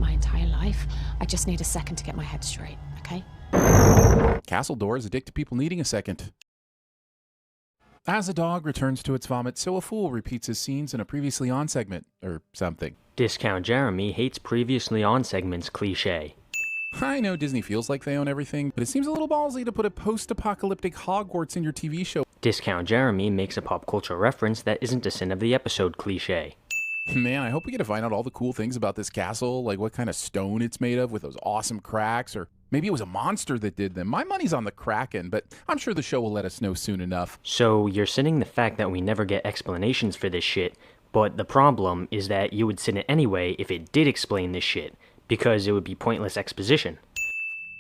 my entire life. I just need a second to get my head straight, okay? Castle doors addict to people needing a second. As a dog returns to its vomit, so a fool repeats his scenes in a previously on segment, or something. Discount Jeremy hates previously on segments cliche. I know Disney feels like they own everything, but it seems a little ballsy to put a post-apocalyptic Hogwarts in your TV show. Discount Jeremy makes a pop culture reference that isn't a sin of the episode cliche. Man, I hope we get to find out all the cool things about this castle, like what kind of stone it's made of with those awesome cracks, or maybe it was a monster that did them. My money's on the Kraken, but I'm sure the show will let us know soon enough. So you're sinning the fact that we never get explanations for this shit, but the problem is that you would sin it anyway if it did explain this shit, because it would be pointless exposition.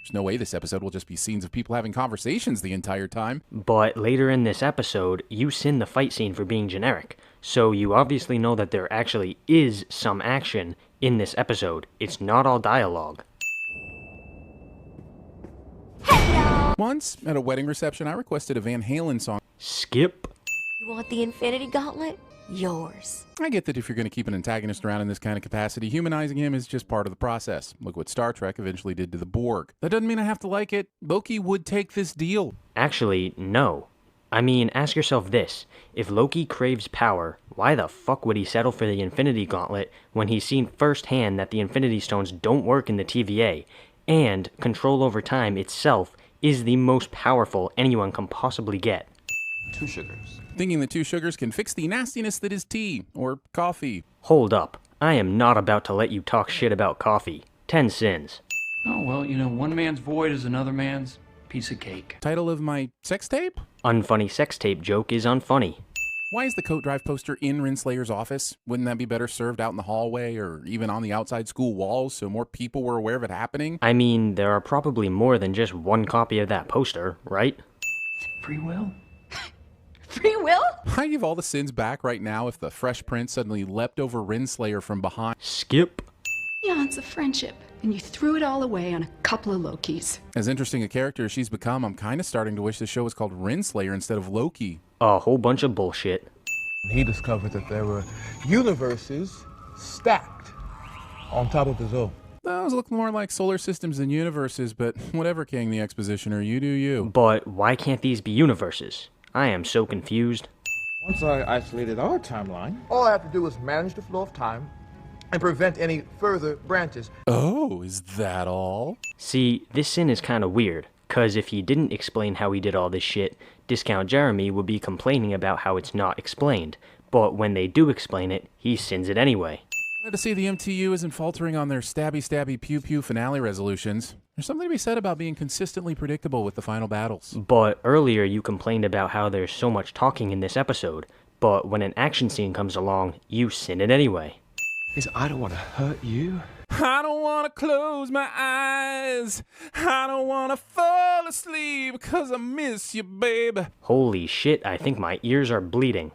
There's no way this episode will just be scenes of people having conversations the entire time. But later in this episode, you sin the fight scene for being generic, so you obviously know that there actually is some action in this episode. It's not all dialogue. Once, at a wedding reception, I requested a Van Halen song. Skip. You want the Infinity Gauntlet? Yours. I get that if you're going to keep an antagonist around in this kind of capacity, humanizing him is just part of the process. Look what Star Trek eventually did to the Borg. That doesn't mean I have to like it. Loki would take this deal. Actually, no. I mean, ask yourself this. If Loki craves power, why the fuck would he settle for the Infinity Gauntlet when he's seen firsthand that the Infinity Stones don't work in the TVA, and control over time itself is the most powerful anyone can possibly get? 2 sugars. Thinking that 2 sugars can fix the nastiness that is tea, or coffee. Hold up. I am not about to let you talk shit about coffee. 10 sins. Oh, well, one man's void is another man's piece of cake. Title of my sex tape? Unfunny sex tape joke is unfunny. Why is the coat drive poster in Rinslayer's office? Wouldn't that be better served out in the hallway or even on the outside school walls so more people were aware of it happening? I mean, there are probably more than just one copy of that poster, right? Free will? Free will? I give all the sins back right now if the Fresh Prince suddenly leapt over Rinslayer from behind. Skip. Eons of friendship, and you threw it all away on a couple of Lokis. As interesting a character as she's become, I'm kind of starting to wish the show was called Rinslayer instead of Loki. A whole bunch of bullshit. He discovered that there were universes stacked on top of his own. Those look more like solar systems than universes, but whatever, King the Expositioner, you do you. But why can't these be universes? I am so confused. Once I isolated our timeline, all I have to do is manage the flow of time and prevent any further branches. Oh, is that all? See, this sin is kinda weird, cause if he didn't explain how he did all this shit, Discount Jeremy would be complaining about how it's not explained, but when they do explain it, he sins it anyway. Glad to see the MTU isn't faltering on their stabby pew pew finale resolutions. There's something to be said about being consistently predictable with the final battles. But earlier you complained about how there's so much talking in this episode, but when an action scene comes along, you sin it anyway. Because I don't want to hurt you. I don't want to close my eyes. I don't want to fall asleep because I miss you, baby. Holy shit, I think my ears are bleeding.